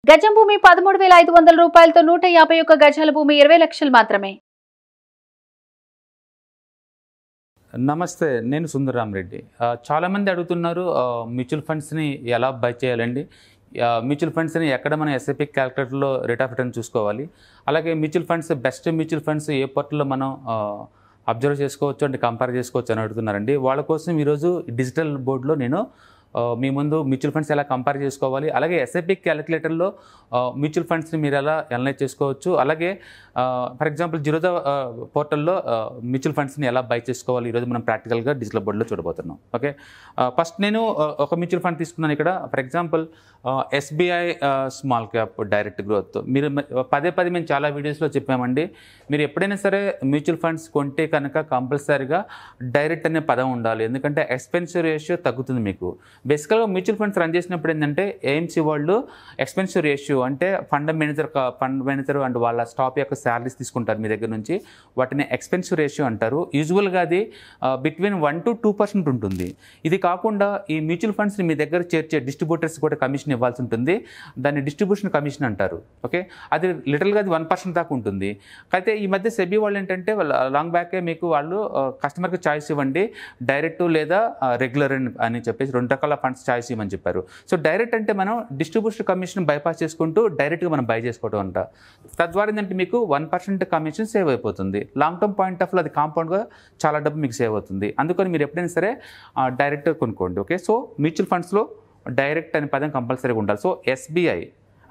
గజం భూమి 13,500 రూపాయలతో 151 గజాల భూమి 20 లక్షలు మాత్రమే. నమస్తే, నేను సుందరరామ్ రెడ్డి. చాలామంది అడుగుతున్నారు మ్యూచువల్ ఫండ్స్ని ఎలా బై చేయాలండి, మ్యూచువల్ ఫండ్స్ని ఎక్కడ మన ఎస్ఐపి క్యాలిక్యులేటర్లో రేట్ ఆఫ్ రిటర్న్ చూసుకోవాలి, అలాగే mutual funds best mutual funds ఏ పోర్టల్లో మనం అబ్జర్వ్ చేసుకోవచ్చు అంటే కంపేర్ చేసుకోవచ్చు అని అడుగుతున్నారండి. వాళ్ళ కోసం ఈరోజు డిజిటల్ బోర్డులో నేను మీ ముందు మ్యూచువల్ ఫండ్స్ ఎలా కంపేర్ చేసుకోవాలి, అలాగే ఎస్ఐపి క్యాలిక్యులేటర్లో మ్యూచువల్ ఫండ్స్ని మీరు ఎలా అనలైజ్ చేసుకోవచ్చు, అలాగే ఫర్ ఎగ్జాంపుల్ జిరోదా పోర్టల్లో మ్యూచువల్ ఫండ్స్ని ఎలా బై చేసుకోవాలి ఈరోజు మనం ప్రాక్టికల్గా డిజిటల్ బోర్డులో చూడబోతున్నాం. ఓకే, ఫస్ట్ నేను ఒక మ్యూచువల్ ఫండ్ తీసుకున్నాను ఇక్కడ. For example SBI small cap direct growth. మీరు పదే మేము చాలా వీడియోస్లో చెప్పామండి, మీరు ఎప్పుడైనా సరే మ్యూచువల్ ఫండ్స్ కొంటే కనుక కంపల్సరీగా డైరెక్ట్ అనే పదం ఉండాలి, ఎందుకంటే ఎక్స్పెన్సివ్ రేషియో తగ్గుతుంది మీకు. బేసికల్గా మ్యూచువల్ ఫండ్స్ రన్ చేసినప్పుడు ఏంటంటే ఏఎంసీ వాళ్ళు ఎక్స్పెన్సివ్ రేషియో అంటే ఫండ్ మేనేజర్ అండ్ వాళ్ళ స్టాఫ్ యొక్క శాలరీస్ తీసుకుంటారు మీ దగ్గర నుంచి, వాటిని ఎక్స్పెన్సివ్ రేషియో అంటారు. యూజువల్గా అది బిట్వీన్ 1 to 2% ఉంటుంది. ఇది కాకుండా ఈ మ్యూచువల్ ఫండ్స్ని మీ దగ్గర చేర్చే డిస్ట్రిబ్యూటర్స్ కూడా కమిషన్ ఇవ్వాల్సి ఉంటుంది, దాన్ని డిస్ట్రిబ్యూషన్ కమిషన్ అంటారు. ఓకే, అది లిటరల్గా అది 1% దాకా ఉంటుంది. అయితే ఈ మధ్య సెబీ వాళ్ళు ఏంటంటే లాంగ్ బ్యాకే మీకు వాళ్ళు కస్టమర్కి చాయిస్ ఇవ్వండి, డైరెక్ట్ లేదా రెగ్యులర్ అని చెప్పేసి 2 రకాల ఫండ్స్ చాయిస్ ఇవ్వమని చెప్పారు. సో డైరెక్ట్ అంటే మనం డిస్ట్రిబ్యూషన్ కమిషన్ బైపాస్ చేసుకుంటూ డైరెక్ట్గా మనం బై చేసుకోవడం అంట. తద్వారా ఏంటంటే మీకు 1% కమిషన్ సేవ్ అయిపోతుంది. లాంగ్ టర్మ్ పాయింట్ ఆఫ్ లో అది కాంపౌండ్గా చాలా డబ్బు మీకు సేవ్ అవుతుంది. అందుకని మీరు ఎప్పుడైనా సరే డైరెక్ట్ కొనుక్కోండి. ఓకే, సో మ్యూచువల్ ఫండ్స్లో డైరెక్ట్ అనే పదం కంపల్సరీగా ఉండాలి. సో ఎస్బీఐ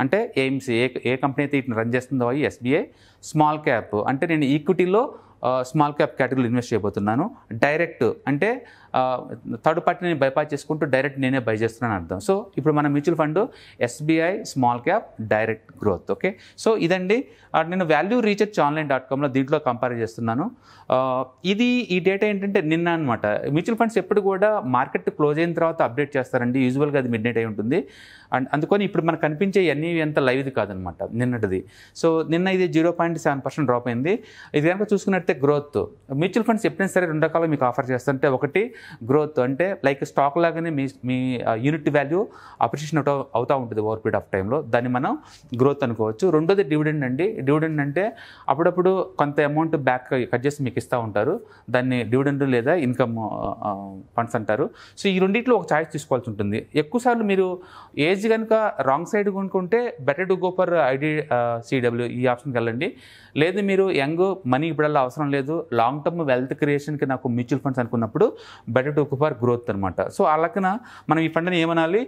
అంటే ఏఎంసీ ఏ కంపెనీ అయితే వీటిని రన్ చేస్తుందో అవి ఎస్బీఐ. స్మాల్ క్యాప్ అంటే నేను ఈక్విటీలో స్మాల్ క్యాప్ కేటగిరీలో ఇన్వెస్ట్ చేయబోతున్నాను. డైరెక్ట్ అంటే థర్డ్ పార్టీని బైపాస్ చేసుకుంటూ డైరెక్ట్ నేనే బై చేస్తున్నాను అర్థం. సో ఇప్పుడు మన mutual fund SBI small cap direct growth. Okay, so ఇదండి నేను వాల్యూ రీసెర్చ్ ఆన్లైన్.comలో దీంట్లో కంపేర్ చేస్తున్నాను. ఈ డేటా ఏంటంటే నిన్న అనమాట. మ్యూచువల్ ఫండ్స్ ఎప్పుడు కూడా మార్కెట్ క్లోజ్ అయిన తర్వాత అప్డేట్ చేస్తారండి, యూజువల్గా అది మిడ్ నైట్ అయి ఉంటుంది. అండ్ అందుకని ఇప్పుడు మనకు కనిపించే అన్నీ ఎంత లైవ్ది కాదనమాట నిన్నటిది. సో నిన్న ఇది 0.7% డ్రాప్ అయింది. ఇది కనుక చూసుకున్నట్టే గ్రోత్ మ్యూచువల్ ఫండ్స్ ఎప్పుడైనా సరే 2 రకాలు మీకు ఆఫర్ చేస్తుంటే, ఒకటి గ్రోత్ అంటే లైక్ స్టాక్ లాగానే మీ యూనిట్ వాల్యూ అప్రిషియేషన్ అవుతూ ఉంటుంది ఓవర్ పీరియడ్ ఆఫ్ టైంలో, దాన్ని మనం గ్రోత్ అనుకోవచ్చు. రెండోది డివిడెండ్ అండి. డివిడెండ్ అంటే అప్పుడప్పుడు కొంత అమౌంట్ బ్యాక్ కట్ చేసి మీకు ఇస్తూ ఉంటారు, దాన్ని డివిడెండ్ లేదా ఇన్కమ్ ఫండ్స్ అంటారు. సో ఈ రెండింటిలో ఒక ఛాయిస్ తీసుకోవాల్సి ఉంటుంది. ఎక్కువసార్లు మీరు ఏజ్ కనుక రాంగ్ సైడ్ కొనుక్కుంటే better to go for IDCW ఈ ఆప్షన్కి వెళ్ళండి. లేదు మీరు యంగ్ మనీ ఇప్పుడల్లా అవసరం లేదు, లాంగ్ టర్మ్ వెల్త్ క్రియేషన్కి నాకు మ్యూచువల్ ఫండ్స్ అనుకున్నప్పుడు better to go for growth అనమాట. సో అలాగన మనం ఈ ఫండ్ని ఏమనాలి,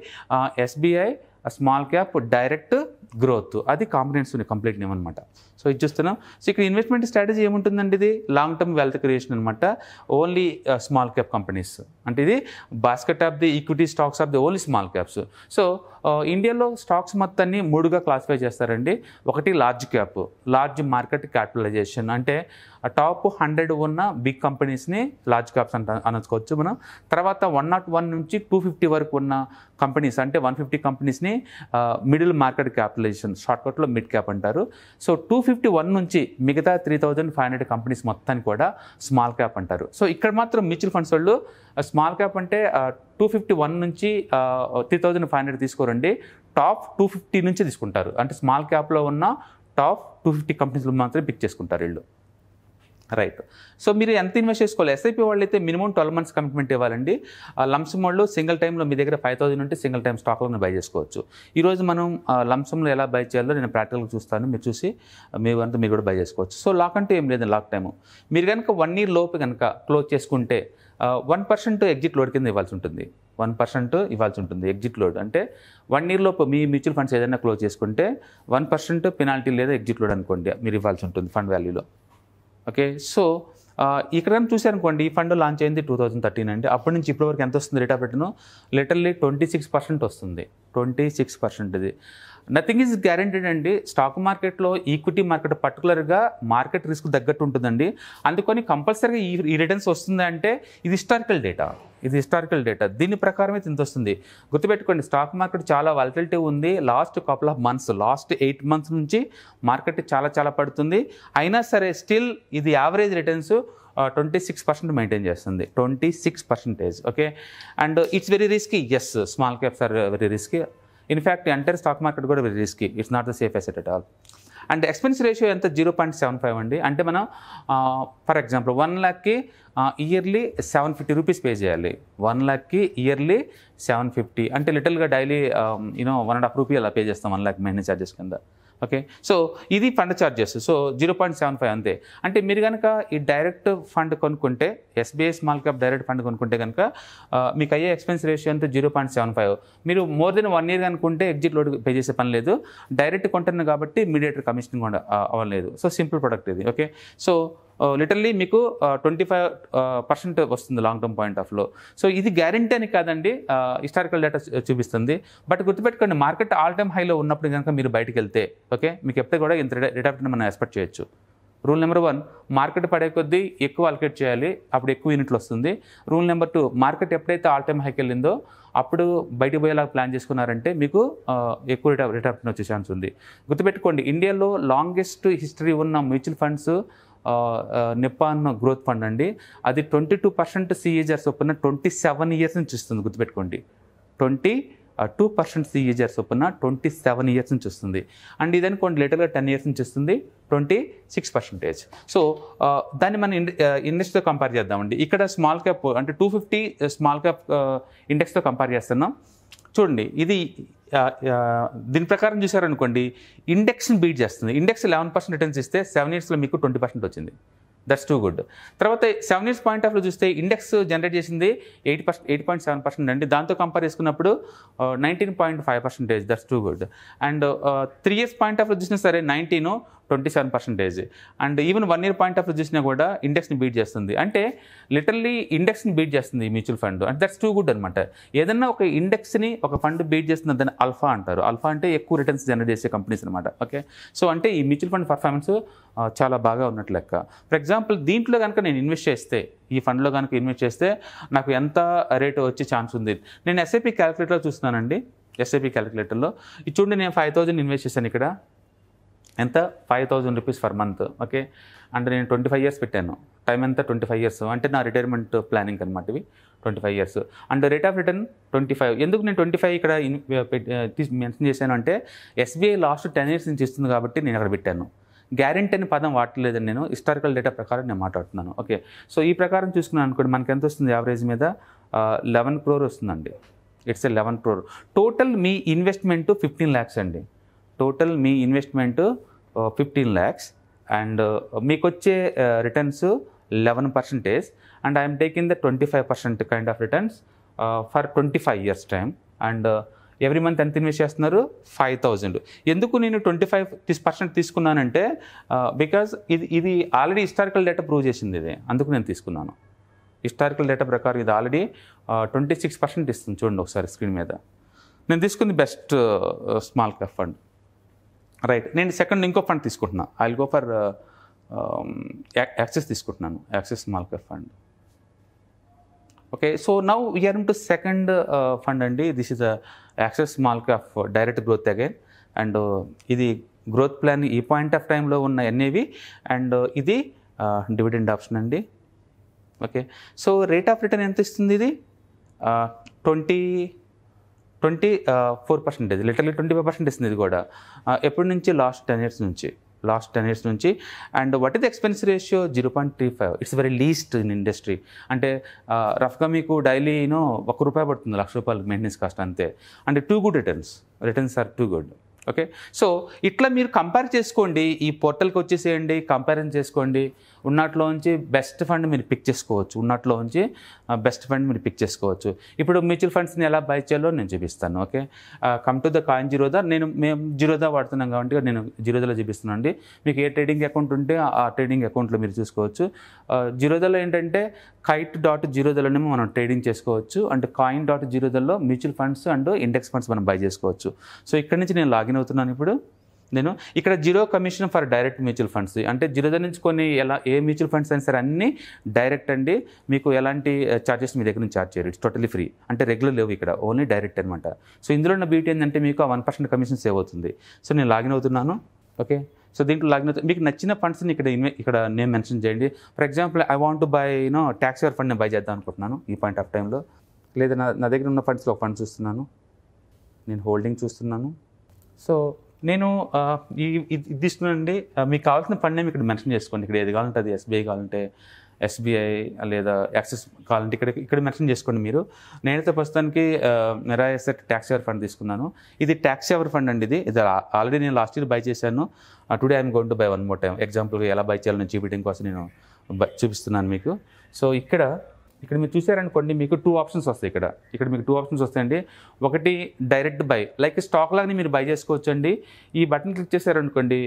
SBI small cap direct growth, అది కాంబినేషన్ కంప్లీట్ నేమ్ అనమాట. సో ఇది చూస్తున్నాం. సో ఇక్కడ ఇన్వెస్ట్మెంట్ స్ట్రాటజీ ఏముంటుందండి, ఇది లాంగ్ టర్మ్ వెల్త్ క్రియేషన్ అనమాట. ఓన్లీ స్మాల్ క్యాప్ కంపెనీస్ అంటే ఇది basket of the equity stocks of the only small caps. So ఇండియాలో స్టాక్స్ మొత్తాన్ని 3గా క్లాసిఫై చేస్తారండి. ఒకటి large cap, large market capitalisation అంటే టాప్ 100 ఉన్న బిగ్ కంపెనీస్ని లార్జ్ క్యాప్స్ అనుకోవచ్చు మనం. తర్వాత 101 నుంచి 250 వరకు ఉన్న కంపెనీస్ అంటే 150 కంపెనీస్ని మిడిల్ మార్కెట్ క్యాపిటలైజేషన్, షార్ట్కట్లో మిడ్ క్యాప్ అంటారు. సో 251 నుంచి మిగతా 3500 కంపెనీస్ మొత్తాన్ని కూడా స్మాల్ క్యాప్ అంటారు. సో ఇక్కడ మాత్రం మ్యూచువల్ ఫండ్స్ వాళ్ళు స్మాల్ క్యాప్ అంటే 251 నుంచి 3500 తీసుకోరండి, టాప్ 250 నుంచి తీసుకుంటారు. అంటే స్మాల్ క్యాప్లో ఉన్న టాప్ 250 కంపెనీస్లో మాత్రమే పిక్ చేసుకుంటారు వీళ్ళు. రైట్, సో మీరు ఎంత ఇన్వెస్ట్ చేసుకోవాలి. ఎస్ఐపి వాళ్ళు అయితే మినిమం 12 months కమిట్మెంట్ ఇవ్వాలండి. లంసమ్ వాళ్ళు సింగిల్ టైంలో మీ దగ్గర 5000 ఉంటే సింగిల్ టైం స్టాక్లను బై చేసుకోవచ్చు. ఈరోజు మనం లంసంలో ఎలా బై చేయాలో నేను ప్రాక్టికల్గా చూస్తాను, మీరు చూసి మీరు కూడా బై చేసుకోవచ్చు. సో లాక్ అంటే ఏం లేదు, లాక్ టైము మీరు కనుక 1 year లోపు కనుక క్లోజ్ చేసుకుంటే 1% ఎగ్జిట్ లోడ్ కింద ఇవ్వాల్సి ఉంటుంది. 1% ఇవ్వాల్సి ఉంటుంది ఎగ్జిట్ లోడ్. అంటే 1 year లోపు మీ మ్యూచువల్ ఫండ్స్ ఏదైనా క్లోజ్ చేసుకుంటే 1% పెనాల్టీ లేదా ఎగ్జిట్ లోడ్ అనుకోండి మీరు ఇవ్వాల్సి ఉంటుంది ఫండ్ వాల్యూలో. ఓకే, సో ఇక్కడ కానీ చూసారనుకోండి, ఈ ఫండ్ లాంచ్ అయింది 2013 అండి. అప్పటి నుంచి ఇప్పటివరకు ఎంత వస్తుంది రేట్ ఆఫ్ రిటర్న్, లిటరల్లీ 26% వస్తుంది. 26%. ఇది నథింగ్ ఈజ్ గ్యారెంటీడ్ అండి. స్టాక్ మార్కెట్లో ఈక్విటీ మార్కెట్ పర్టికులర్గా మార్కెట్ రిస్క్ తగ్గట్టు ఉంటుందండి. అందుకని కంపల్సరీగా ఈ రిటర్న్స్ వస్తుంది అంటే ఇది హిస్టారికల్ డేటా. దీని ప్రకారం అయితే ఇంత వస్తుంది. గుర్తుపెట్టుకోండి, స్టాక్ మార్కెట్ చాలా వాలటిలిటీ ఉంది. Last couple of months, last 8 months నుంచి మార్కెట్ చాలా పడుతుంది. అయినా సరే స్టిల్ ఇది యావరేజ్ రిటర్న్స్ 26% మెయింటైన్ చేస్తుంది. 26%. Okay, and it's very risky. Yes, small caps are very risky. In fact entire stock market కూడా very risky, it's not the safe asset at all. And expense ratio ఎంత 0.75 అండి. అంటే మనం for example 1 lakhకి yearly 750 rupees pay చేయాలి. 1 lakhకి yearly 750 అంటే లిటిల్గా డైలీ 1.5 రూపీ అలా పే చేస్తాం 1 lakh మెయింటెనెన్స్ ఛార్జెస్ కింద. ఓకే, సో ఇది ఫండ్ ఛార్జెస్. సో 0.75 అంతే. అంటే మీరు కనుక ఈ డైరెక్ట్ ఫండ్ కొనుక్కుంటే, SBI small cap direct fund కొనుక్కుంటే కనుక మీకు అయ్యే ఎక్స్పెన్స్ రేషియో అంతా 0.75. మీరు మోర్ దెన్ 1 year అనుకుంటే ఎగ్జిట్ లోడ్ పే చేసే పని లేదు. డైరెక్ట్ కొంటున్నారు కాబట్టి మీడియేటర్ కమిషన్ కూడా అవ్వలేదు. సో సింపుల్ ప్రొడక్ట్ ఇది. ఓకే, సో లిటర్లీ మీకు 25% వస్తుంది లాంగ్ టర్మ్ పాయింట్ ఆఫ్ లో. సో ఇది గ్యారంటీ అని కాదండి, హిస్టారికల్ డేటా చూపిస్తుంది. బట్ గుర్తుపెట్టుకోండి, మార్కెట్ ఆల్ టైమ్ హైలో ఉన్నప్పుడు కనుక మీరు బయటకు వెళ్తే ఓకే, మీకు ఎప్పుడు కూడా ఇంత రేట్ ఆఫ్ రిటర్న్ మనం ఎక్స్పెక్ట్ చేయొచ్చు. రూల్ నెంబర్ 1, మార్కెట్ పడే కొద్దీ ఎక్కువ అలకేట్ చేయాలి, అప్పుడు ఎక్కువ యూనిట్లు వస్తుంది. రూల్ నెంబర్ 2, మార్కెట్ ఎప్పుడైతే ఆల్ టైమ్ హైకి వెళ్ళిందో అప్పుడు బయటకు పోయేలాగా ప్లాన్ చేసుకున్నారంటే మీకు ఎక్కువ రేట్ ఆఫ్ రిటర్న్ వచ్చే ఛాన్స్ ఉంది. గుర్తుపెట్టుకోండి, ఇండియాలో లాంగెస్ట్ హిస్టరీ ఉన్న mutual funds Nippon growth fund అండి. అది 22% CAGR చొప్పున 27 years నుంచి వస్తుంది. గుర్తుపెట్టుకోండి, 22% CAGR చొప్పున 27 years నుంచి వస్తుంది. అండ్ ఇది అనుకోండి లిటర్గా 10 years నుంచి వస్తుంది 26%. సో దాన్ని మనం ఇండెక్స్తో కంపేర్ చేద్దామండి. ఇక్కడ స్మాల్ క్యాప్ అంటే 250 స్మాల్ క్యాప్ ఇండెక్స్తో కంపేర్ చేస్తున్నాం. చూడండి, ఇది దీని ప్రకారం చూసారనుకోండి, ఇండెక్స్ని బీట్ చేస్తుంది. ఇండెక్స్ 11% రిటర్న్స్ ఇస్తే 7 yearsలో మీకు 20% వచ్చింది. That's too good. తర్వాత 7 years పాయింట్ ఆఫ్ లో చూస్తే ఇండెక్స్ జనరేట్ చేసింది 8.7% అండి. దాంతో కంపేర్ చేసుకున్నప్పుడు 19.5%. That's too good. And 3 years point of లో చూసినా సరే 19, 27%. And even 1 year point of లో చూసినా కూడా ఇండెక్స్ని బీట్ చేస్తుంది. అంటే లిటరల్లీ ఇండెక్స్ని బీట్ చేస్తుంది ఈ మ్యూచువల్ ఫండ్. అంటే దట్స్ టూ గుడ్ అనమాట. ఏదన్నా ఒక ఇండెక్స్ని ఒక ఫండ్ బీట్ చేస్తుంది దాన్ని ఆల్ఫా అంటారు. ఆల్ఫా అంటే ఎక్కువ రిటర్న్స్ జనరేట్ చేసే కంపెనీస్ అనమాట. ఓకే, సో అంటే ఈ మ్యూచువల్ ఫండ్ పర్ఫార్మెన్స్ చాలా బాగా ఉన్నట్లు లెక్క. ఫర్ ఎగ్జాంపుల్ దీంట్లో కనుక నేను ఇన్వెస్ట్ చేస్తే, ఈ ఫండ్లో కనుక ఇన్వెస్ట్ చేస్తే నాకు ఎంత రేటు వచ్చే ఛాన్స్ ఉంది. నేను ఎస్ఐపి క్యాలిక్యులేటర్లో చూస్తున్నానండి. ఎస్ఐపి క్యాలిక్యులేటర్లో ఇది చూడండి, నేను 5,000 ఇన్వెస్ట్ చేశాను. ఇక్కడ ఎంత 5,000 రూపీస్ పర్ మంత్. ఓకే, అంటే నేను 25 years పెట్టాను. టైం ఎంత 25 years. అంటే నా రిటైర్మెంట్ ప్లానింగ్ అనమాట ఇవి 25 years. And rate of return 25. ఎందుకు నేను 25 ఇక్కడ మెన్షన్ చేశాను అంటే ఎస్బీఐ లాస్ట్ 10 years నుంచి ఇస్తుంది కాబట్టి నేను అక్కడ పెట్టాను. గ్యారెంటీ అని పదం వాడలేదని నేను హిస్టారికల్ డేటా ప్రకారం నేను మాట్లాడుతున్నాను. ఓకే, సో ఈ ప్రకారం చూసుకున్నాను అనుకోండి, మనకి ఎంత వస్తుంది యావరేజ్ మీద 11 crore వస్తుందండి. It's 11 crore. Total me investment 15 lakhs అండి. Total me investment 15 lakhs and మీకు వచ్చే returns 11%. And I'm taking the 25% kind of returns for 25 years time. And every month ఎంత ఇన్వెస్ట్ చేస్తున్నారు 5,000. ఎందుకు నేను 25% తీసుకున్నానంటే బికాజ్ ఇది ఆల్రెడీ హిస్టారికల్ డేటా ప్రూవ్ చేసింది ఇది, అందుకు నేను తీసుకున్నాను. హిస్టారికల్ డేటా ప్రకారం ఇది ఆల్రెడీ 26% ఇస్తుంది. చూడండి ఒకసారి స్క్రీన్ మీద. నేను తీసుకుంది best small cap fund. Right, నేను సెకండ్ ఇంకో ఫండ్ తీసుకుంటున్నా. I will go for Axis తీసుకుంటున్నాను, Axis small cap fund. Okay, so now we're into second fund అండి. This is Axis small cap direct growth again. And ఇది growth plan ఈ point of టైంలో ఉన్న NAV. And ఇది dividend option అండి. Okay, so rate of return ఎంత ఇస్తుంది ఇది 24%. లిటరలీ 25% ఇస్తుంది ఇది కూడా. ఎప్పటి నుంచి లాస్ట్ 10 years నుంచి. And what is the expense ratio 0.35. It's very least in industry. అంటే రఫ్గా మీకు డైలీ ₹1 పడుతుంది, ₹1,00,000 మెయింటెనెన్స్ కాస్ట్ అంతే. అంటే too good returns are too good. Okay, so ఇట్లా మీరు కంపేర్ చేసుకోండి. ఈ పోర్టల్కి వచ్చేసేయండి, కంపారిజన్ చేసుకోండి. ఉన్నట్లోంచి బెస్ట్ ఫండ్ మీరు పిక్ చేసుకోవచ్చు. ఇప్పుడు మ్యూచువల్ ఫండ్స్ని ఎలా బై చేయాలో నేను చూపిస్తాను. Okay, come to the Coin Zerodha. మేము జీరోదా వాడుతున్నాం కాబట్టి నేను జీరోదాలో చూపిస్తున్నాను అండి. మీకు ఏ ట్రేడింగ్ అకౌంట్ ఉంటే ఆ ట్రేడింగ్ అకౌంట్లో మీరు చూసుకోవచ్చు. జీరోదాలో ఏంటంటే kite.zerodhaలోనేమో మనం ట్రేడింగ్ చేసుకోవచ్చు. అండ్ coin.zerodhaలో mutual funds and index funds మనం బై చేసుకోవచ్చు. సో ఇక్కడ నుంచి నేను లాగిన్ అవుతున్నాను. ఇప్పుడు నేను ఇక్కడ 0 commission for direct mutual funds. అంటే జీరోదా నుంచి కొన్ని ఏ మ్యూచువల్ ఫండ్స్ అయినా సరే అన్నీ డైరెక్ట్ అండి. మీకు ఎలాంటి ఛార్జెస్ మీ దగ్గర నుంచి ఛార్జ్ చేయరు. It's totally free. అంటే రెగ్యులర్ లేవు ఇక్కడ, ఓన్లీ డైరెక్ట్ అనమాట. సో ఇందులో ఉన్న బ్యూటీ ఏంటంటే మీకు 1% కమిషన్ సేవ్ అవుతుంది. సో నేను లాగిన్ అవుతున్నాను. ఓకే, సో దీంట్లో లాగిన్ అవుతుంది. మీకు నచ్చిన ఫండ్స్ని ఇక్కడ నేను మెన్షన్ చేయండి. For example I want to by tax fund నేను బై చేద్దాం అనుకుంటున్నాను ఈ పాయింట్ ఆఫ్ టైంలో. లేదా నా దగ్గర ఉన్న ఫండ్స్లో ఒక ఫండ్ చూస్తున్నాను. నేను హోల్డింగ్ చూస్తున్నాను. సో నేను ఇది తీసుకున్నానండి. మీకు కావాల్సిన ఫండ్ నేమ్ ఇక్కడ మెన్షన్ చేసుకోండి. ఇక్కడ ఏది కావాలంటే అది, ఎస్బీఐ కావాలంటే ఎస్బీఐ లేదా యాక్సిస్ కావాలంటే ఇక్కడ మెన్షన్ చేసుకోండి మీరు. నేనైతే ప్రస్తుతానికి మెరా ఎసెట్ ట్యాక్స్ ఎవర్ ఫండ్ తీసుకున్నాను. ఇది ట్యాక్స్ ఎవర్ ఫండ్ అండి. ఇది ఆల్రెడీ నేను లాస్ట్ ఇయర్ బై చేశాను. Today I'm going to buy one more time. ఎగ్జాంపుల్గా ఎలా బై చేయాలో నేను చూపించడం కోసం నేను చూపిస్తున్నాను మీకు. సో ఇక్కడ మీరు చూసారనుకోండి, మీకు 2 ఆప్షన్స్ వస్తాయి. ఇక్కడ మీకు 2 ఆప్షన్స్ వస్తాయండి. ఒకటి డైరెక్ట్ బై, లైక్ స్టాక్ లాగానే మీరు బై చేసుకోవచ్చు అండి. ఈ బటన్ క్లిక్ చేశారనుకోండి,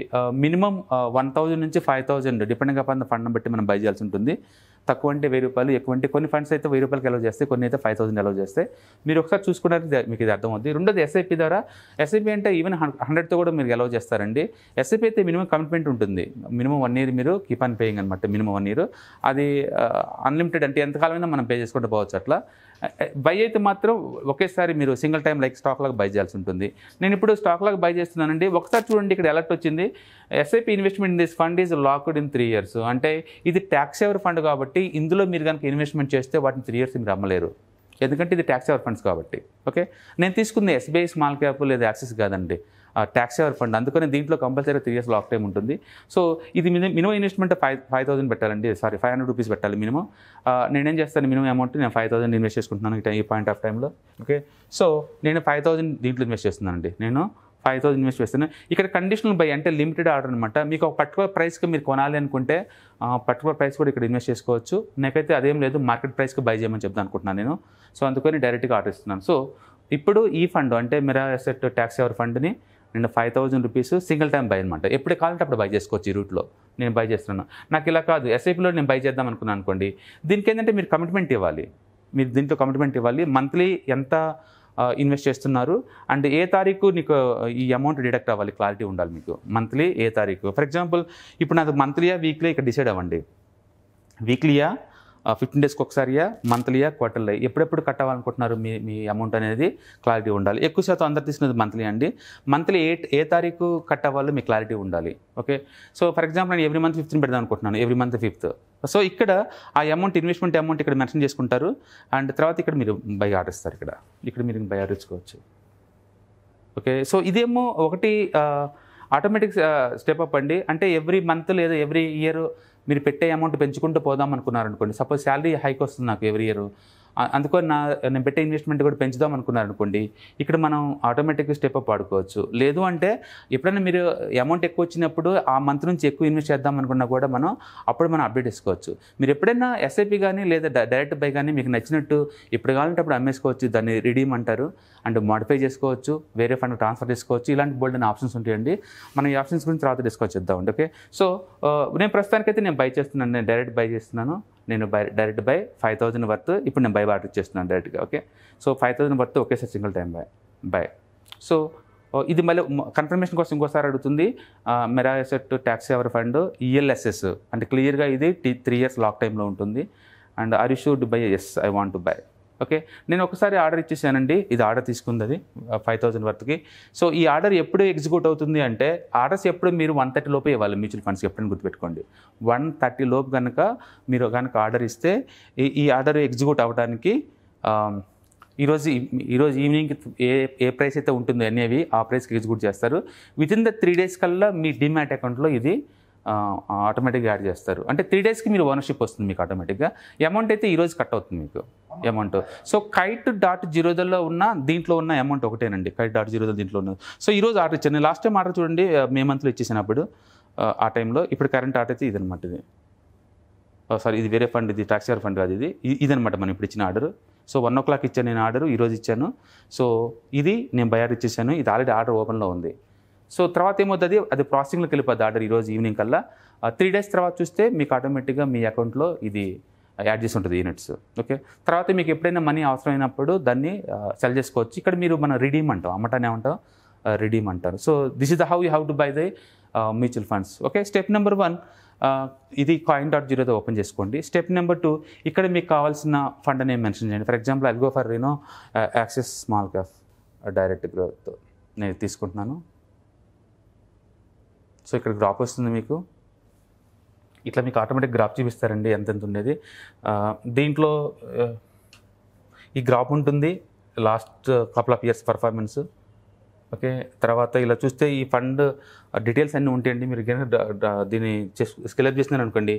మినిమం 1000 నుంచి 5000 డిపెండింగ్ అపాన్ ద ఫండ్ని బట్టి మనం బై చేయాల్సి ఉంటుంది. తక్కువ అంటే 1000 రూపాయలు, ఎక్కువ అంటే కొన్ని ఫండ్స్ అయితే 1000 రూపాయలకి అలౌ చేస్తాయి, కొన్ని అయితే 5000 అలౌ చేస్తాయి. మీరు ఒకసారి చూసుకున్నది మీకు ఇది అర్థమవుతుంది. రెండోది ఎస్ఐపి ద్వారా. ఎస్ఐపి అంటే ఈవెన్ 100తో కూడా మీరు అలౌ చేస్తారండి. ఎస్ఐపి అయితే మినిమం కమిట్మెంట్ ఉంటుంది. మినిమం 1 year మీరు కీప్ ఆన్ పేయింగ్ అనమాట. Minimum 1 year. అది అన్లిమిటెడ్, అంటే ఎంతకాలమైనా మనం పే చేసుకుంటూ పోవచ్చు. అట్లా బై అయితే మాత్రం ఒకేసారి మీరు సింగిల్ టైం లైక్ స్టాక్ లాగా బై చేయాల్సి ఉంటుంది. నేను ఇప్పుడు స్టాక్ లాగా బై చేస్తున్నానండి. ఒకసారి చూడండి, ఇక్కడ అలర్ట్ వచ్చింది, SIP investment in this fund is locked in 3 years. అంటే ఇది ట్యాక్స్ ఎవర్ ఫండ్ కాబట్టి ఇందులో మీరు కనుక ఇన్వెస్ట్మెంట్ చేస్తే వాటిని 3 years మీరు అమ్మలేరు, ఎందుకంటే ఇది ట్యాక్స్ ఎవర్ ఫండ్స్ కాబట్టి. ఓకే, నేను తీసుకుంది ఎస్బీఐ స్మాల్ క్యాప్ లేదా యాక్సిస్ కాదండి, ట్యాక్స్ ఎవర్ ఫండ్. అందుకని దీంట్లో కంపల్సరీ 3 years లాక్ టైం ఉంటుంది. సో ఇది మినిమం ఇన్వెస్ట్మెంట్ 5,000 పెట్టాలండి. 500 రూపీస్ పెట్టాలి మినిమం. నేనేం చేస్తాను, మినిమం అమౌంట్ నేను 5,000 ఇన్వెస్ట్ చేసుకుంటున్నాను ఈ పాయింట్ ఆఫ్ టైంలో. ఓకే, సో నేను 5,000 దీంట్లో ఇన్వెస్ట్ చేస్తున్నానండి. నేను 5,000 ఇన్వెస్ట్ చేస్తున్నాను. ఇక్కడ కండిషనల్ బై అంటే లిమిటెడ్ ఆర్డర్ అనమాట. మీకు ఒక పర్టికులర్ ప్రైస్కి మీరు కొనాలి అనుకుంటే పర్టికులర్ ప్రైస్ కూడా ఇక్కడ ఇన్వెస్ట్ చేసుకోవచ్చు. నాకైతే అదేం లేదు, మార్కెట్ ప్రైస్కి బై చేయమని చెప్తాను అనుకుంటున్నాను నేను. సో అందుకని డైరెక్ట్గా ఆర్డర్ ఇస్తున్నాను. సో ఇప్పుడు ఈ ఫండ్ అంటే మెరా ఎసెట్ ట్యాక్స్ ఎవర్ ఫండ్ని నేను 5,000 రూపీస్ సింగిల్ టైం బై అనమాట. ఎప్పుడు కావాలంటే అప్పుడు బై చేసుకోవచ్చు. ఈ రూట్లో నేను బై చేస్తున్నాను. నాకు ఇలా కాదు, ఎస్ఐపిలో నేను బై చేద్దాం అనుకున్నాను అనుకోండి, దీనికి ఏంటంటే మీరు కమిట్మెంట్ ఇవ్వాలి. మీరు దీంట్లో కమిట్మెంట్ ఇవ్వాలి. మంత్లీ ఎంత ఇన్వెస్ట్ చేస్తున్నారు అండ్ ఏ తారీఖు నీకు ఈ అమౌంట్ డిడక్ట్ అవ్వాలి, క్లారిటీ ఉండాలి మీకు. మంత్లీ ఏ తారీఖు, ఫర్ ఎగ్జాంపుల్ ఇప్పుడు నాకు మంత్లీయా వీక్లీ ఇక్కడ డిసైడ్ అవ్వండి. వీక్లీయా, 15 daysకి ఒకసారియా, మంత్లీయా, క్వార్టర్లీ, ఎప్పుడెప్పుడు కట్టాలనుకుంటున్నారు మీ అమౌంట్ అనేది క్లారిటీ ఉండాలి. ఎక్కువ శాతం అందరు తీసుకునేది మంత్లీ అండి. మంత్లీ ఏ తారీఖు కట్టవాలో మీకు క్లారిటీ ఉండాలి. ఓకే, సో ఫర్ ఎగ్జాంపుల్ నేను ఎవ్రీ మంత్ 5th పెడదాం అనుకుంటున్నాను, ఎవ్రీ మంత్ 5th. సో ఇక్కడ ఆ అమౌంట్, ఇన్వెస్ట్మెంట్ అమౌంట్ ఇక్కడ మెన్షన్ చేసుకుంటారు. అండ్ తర్వాత ఇక్కడ మీరు బై ఆర్డర్ ఇస్తారు. ఇక్కడ మీరు బై ఆర్డర్ ఇచ్చుకోవచ్చు. ఓకే, సో ఇదేమో ఒకటి ఆటోమేటిక్ స్టెప్ అప్ అండి. అంటే ఎవ్రీ మంత్ లేదా ఎవ్రీ ఇయర్ మీరు పెట్టే అమౌంట్ పెంచుకుంటూ పోదాం అనుకున్నారనుకోండి. సపోజ్ శాలరీ హైక్ వస్తుంది నాకు ఎవ్రీ ఇయర్, అందుకని నేను పెట్టే ఇన్వెస్ట్మెంట్ కూడా పెంచుదాం అనుకున్నారనుకోండి, ఇక్కడ మనం ఆటోమేటిక్గా స్టెప్ అప్ ఆడుకోవచ్చు. లేదు అంటే ఎప్పుడైనా మీరు అమౌంట్ ఎక్కువ వచ్చినప్పుడు ఆ మంత్ నుంచి ఎక్కువ ఇన్వెస్ట్ చేద్దాం అనుకున్నా కూడా అప్పుడు మనం అప్డేట్ చేసుకోవచ్చు. మీరు ఎప్పుడైనా ఎస్ఐపి కానీ లేదా డైరెక్ట్ బై కానీ మీకు నచ్చినట్టు ఎప్పుడు కావాలంటే అప్పుడు అమ్మేసుకోవచ్చు. దాన్ని రిడీమ్ అంటారు. అండ్ మోడిఫై చేసుకోవచ్చు, వేరే ఫండ్ ట్రాన్స్ఫర్ చేసుకోవచ్చు. ఇలాంటి బోల్డ్ అనే ఆప్షన్స్ ఉంటాయండి. మనం ఈ ఆప్షన్స్ గురించి తర్వాత డిస్కస్ చేద్దామండి. ఓకే, సో నేను ప్రస్తుతానికైతే నేను బై చేస్తున్నాను, నేను డైరెక్ట్ బై చేస్తున్నాను. నేను డైరెక్ట్ బై 5,000 వర్త్ ఇప్పుడు నేను బై ఆర్డర్ ఇచ్చేస్తున్నాను డైరెక్ట్గా. ఓకే, సో 5,000 వర్త్ ఒకేసారి సింగిల్ టైం బై. సో ఇది మళ్ళీ కన్ఫర్మేషన్ కోసం ఇంకోసారి అడుగుతుంది. Mirae asset tax saver fund ELSS అంటే క్లియర్గా ఇది 3 years లాక్ టైంలో ఉంటుంది. And are you should buy, yes I want to buy. Okay, నేను ఒకసారి ఆర్డర్ ఇచ్చేసానండి. ఇది ఆర్డర్ తీసుకుంది అది 5,000 వర్త్కి. సో ఈ ఆర్డర్ ఎప్పుడు ఎగ్జిక్యూట్ అవుతుంది అంటే, ఆర్డర్స్ ఎప్పుడు మీరు 130 లోపే ఇవ్వాలి. మ్యూచువల్ ఫండ్స్కి ఎప్పుడైనా గుర్తుపెట్టుకోండి, 130 లోపు కనుక మీరు ఆర్డర్ ఇస్తే ఈ ఆర్డర్ ఎగ్జిక్యూట్ అవ్వడానికి ఈరోజు ఈవినింగ్కి ఏ ప్రైస్ అయితే ఉంటుందో అనేవి ఆ ప్రైస్కి ఎగ్జిక్యూట్ చేస్తారు. వితిన్ ద 3 days కల్లా మీ డిమ్యాట్ అకౌంట్లో ఇది ఆటోమేటిక్గా యాడ్ చేస్తారు. అంటే 3 daysకి మీరు ఓనర్షిప్ వస్తుంది మీకు ఆటోమేటిక్గా. అమౌంట్ అయితే ఈరోజు కట్ అవుతుంది మీకు అమౌంట్. సో kite.zerodhaలో ఉన్న దీంట్లో ఉన్న అమౌంట్ ఒకటేనండి. kite.zerodha దీంట్లో ఉన్నది. సో ఈరోజు ఆర్డర్ ఇచ్చాను. నేను లాస్ట్ టైం ఆర్డర్ చూడండి, మే మంత్లో ఇచ్చేసినప్పుడు ఆ టైంలో. ఇప్పుడు కరెంట్ ఆర్డర్ అయితే ఇదనమాట. ఇది సారీ, ఇది వేరే ఫండ్, ఇది ట్యాక్స్ ఫండ్ కాదు. ఇదనమాట మనం ఇప్పుడు ఇచ్చిన ఆర్డర్. సో 1 o'clock ఇచ్చాను నేను ఆర్డర్, ఈరోజు ఇచ్చాను. సో ఇది నేను బై ఆర్డర్ ఇచ్చేసాను. ఇది ఆల్రెడీ ఆర్డర్ ఓపెన్లో ఉంది. సో తర్వాత ఏమవుతుంది, అది ప్రాసెసింగ్లోకి వెళ్ళిపోద్ది ఆర్డర్ ఈరోజు ఈవినింగ్ కల్లా. 3 days తర్వాత చూస్తే మీకు ఆటోమేటిక్గా మీ అకౌంట్లో ఇది యాడ్ చేసి ఉంటుంది యూనిట్స్. ఓకే, తర్వాత మీకు ఎప్పుడైనా మనీ అవసరమైనప్పుడు దాన్ని సెల్ చేసుకోవచ్చు. ఇక్కడ మీరు మనం రిడీమ్ అంటాం, అమ్మటానే ఉంటాం, రిడీమ్ అంటారు. So this is the how you have to buy the mutual funds. Okay, step number 1 ఇది coin.zerodha ఓపెన్ చేసుకోండి. స్టెప్ నెంబర్ 2 ఇక్కడ మీకు కావాల్సిన ఫండ్ నేమ్ మెన్షన్ చేయండి. For example I go for axis small cap direct growth నేను తీసుకుంటున్నాను. So ఇక్కడ graph వస్తుంది మీకు, ఇట్లా మీకు ఆటోమేటిక్ గ్రాఫ్ చూపిస్తారండి ఎంతెంత ఉండేది. దీంట్లో ఈ గ్రాఫ్ ఉంటుంది, last couple of years performance okay. తర్వాత ఇలా చూస్తే ఈ ఫండ్ డీటెయిల్స్ అన్నీ ఉంటాయండి. మీరు దీన్ని స్కెలప్ చేస్తున్నారనుకోండి,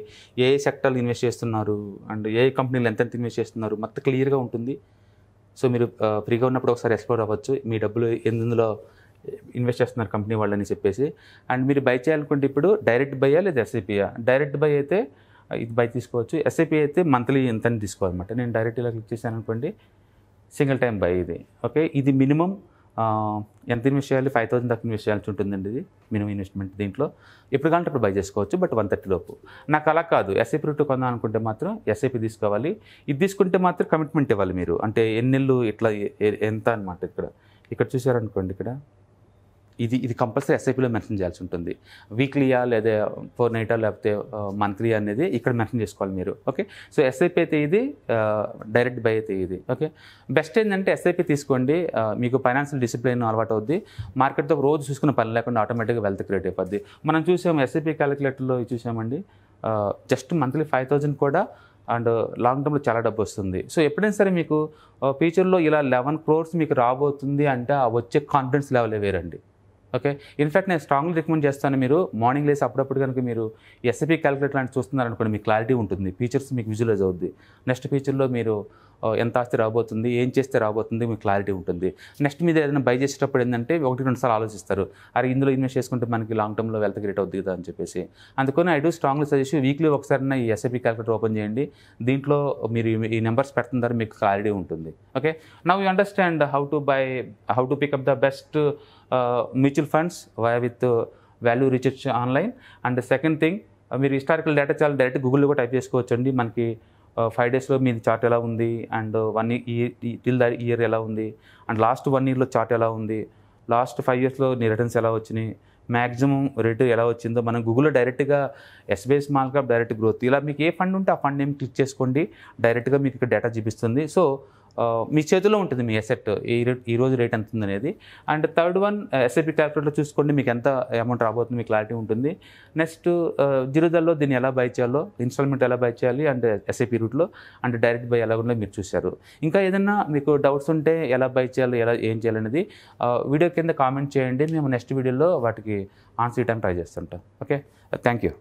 ఏ సెక్టర్లు ఇన్వెస్ట్ చేస్తున్నారు అండ్ ఏ కంపెనీలు ఎంత ఇన్వెస్ట్ చేస్తున్నారు మొత్తం క్లియర్గా ఉంటుంది. సో మీరు ఫ్రీగా ఉన్నప్పుడు ఒకసారి ఎక్స్ప్లోర్ అవ్వచ్చు, మీ డబ్బులు ఎందులో ఇన్వెస్ట్ చేస్తున్నారు కంపెనీ వాళ్ళని చెప్పేసి. అండ్ మీరు బై చేయాలనుకుంటే ఇప్పుడు డైరెక్ట్ బయ్యా లేదా ఎస్ఐపియా? డైరెక్ట్ బై అయితే ఇది బై తీసుకోవచ్చు, ఎస్ఐపి అయితే మంత్లీ ఎంత అని తీసుకోవాలన్నమాట. నేను డైరెక్ట్ ఇలా క్లిక్ చేశాను అనుకోండి, సింగిల్ టైం బై ఇది. ఓకే, ఇది మినిమం ఎంత ఇన్వెస్ట్ చేయాలి? 5,000 దాకా ఇన్వెస్ట్ చేయాల్సి ఉంటుందండి. ఇది మినిమం ఇన్వెస్ట్మెంట్. దీంట్లో ఎప్పుడు కావాలంటే అప్పుడు బై చేసుకోవచ్చు, బట్ 130 లోపు. నాకు అలా కాదు, ఎస్ఐపి రూట్ కొందాం అనుకుంటే మాత్రం ఎస్ఐపి తీసుకోవాలి. ఇది తీసుకుంటే మాత్రం కమిట్మెంట్ ఇవ్వాలి మీరు, అంటే ఎన్ని నెలలు ఇట్లా ఎంత అనమాట. ఇక్కడ చూసారనుకోండి, ఇది కంపల్సరీ ఎస్ఐపిలో మెన్షన్ చేయాల్సి ఉంటుంది. వీక్లీయా లేదా ఫోర్నైటా లేకపోతే మంత్లీ అనేది ఇక్కడ మెన్షన్ చేసుకోవాలి మీరు. ఓకే, సో ఎస్ఐపి అయితే ఇది, డైరెక్ట్ బై అయితే ఇది. ఓకే, బెస్ట్ ఏంటంటే ఎస్ఐపి తీసుకోండి, మీకు ఫైనాన్షియల్ డిసిప్లిన్ అలవాటు అవుద్ది. మార్కెట్తో రోజు చూసుకున్న పని లేకుండా ఆటోమేటిక్గా వెల్త్ క్రియేట్ అయిపోద్ది. మనం చూసాము ఎస్ఐపి క్యాలిక్యులేటర్లో చూసామండి, జస్ట్ మంత్లీ 5,000 కూడా అండ్ లాంగ్ టర్మ్లో చాలా డబ్బు వస్తుంది. సో ఎప్పుడైనా సరే మీకు ఫ్యూచర్లో ఇలా 11 crores మీకు రాబోతుంది అంటే ఆ వచ్చే కాన్ఫిడెన్స్ లెవెల్ వేరండి. ఓకే, ఇన్ఫ్యాక్ట్ నేను స్ట్రాంగ్లీ రికమెండ్ చేస్తాను, మీరు మార్నింగ్ లేసి అప్పుడప్పుడు కనుక మీరు ఎస్ఐపి క్యాలిక్యులేటర్ లాంటి చూస్తున్నారనుకోండి, మీకు క్లారిటీ ఉంటుంది, ఫీచర్స్ మీకు విజువలైజ్ అవుద్ది. నెక్స్ట్ ఫీచర్లో మీరు ఎంత ఆస్తి రాబోతుంది, ఏం చేస్తే రాబోతుంది, మీకు క్లారిటీ ఉంటుంది. నెక్స్ట్ మీద ఏదైనా బై చేసేటప్పుడు ఏంటంటే 1-2 సార్లు ఆలోచిస్తారు, అరే ఇందులో ఇన్వెస్ట్ చేసుకుంటే మనకి లాంగ్ టర్మ్లో వెల్త్ క్రియేట్ అవుతుంది కదా అని చెప్పేసి. అందుకని I do strongly suggest weekly ఒకసారి ఈ ఎస్ఐపి క్యాలిక్యులేటర్ ఓపెన్ చేయండి. దీంట్లో మీరు ఈ నెంబర్స్ పెడుతున్నారు, మీకు క్లారిటీ ఉంటుంది. Okay, now you understand how to pick up the best mutual funds with value research online. And second thing, మీరు హిస్టారికల్ డేటా చాలా డైరెక్ట్ గూగుల్లో కూడా టైప్ చేసుకోవచ్చు అండి. మనకి 5 daysలో మీది చార్ట్ ఎలా ఉంది, and 1 year till the year ఎలా ఉంది, అండ్ లాస్ట్ 1 yearలో చార్ట్ ఎలా ఉంది, లాస్ట్ 5 yearsలో నీ రిటర్న్స్ ఎలా వచ్చినాయి, మ్యాక్సిమం రేటు ఎలా వచ్చిందో మనం గూగుల్లో డైరెక్ట్గా SBI small cap direct growth ఇలా మీకు ఏ ఫండ్ ఉంటే ఆ ఫండ్ నేమ్ క్లిక్ చేసుకోండి, డైరెక్ట్గా మీకు ఇక్కడ డేటా చూపిస్తుంది. సో మీ చేతిలో ఉంటుంది మీ అసెట్ ఈ రోజు రేట్ ఎంత ఉంది అనేది. And third one SIP calculator చూసుకోండి, మీకు ఎంత అమౌంట్ రాబోతుంది మీకు క్లారిటీ ఉంటుంది. నెక్స్ట్ జిరోదాల్లో దీన్ని ఎలా బై చేయాలో, ఇన్స్టాల్మెంట్ ఎలా బై చేయాలి, అండ్ ఎస్ఐపి రూట్లో అండ్ డైరెక్ట్ బై ఎలా ఉందో మీరు చూశారు. ఇంకా ఏదైనా మీకు డౌట్స్ ఉంటే ఎలా బై చేయాలి, ఏం చేయాలనేది వీడియో కింద కామెంట్ చేయండి, మేము నెక్స్ట్ వీడియోలో వాటికి ఆన్సర్ చేయడానికి ట్రై చేస్తుంటాం. Okay, thank you.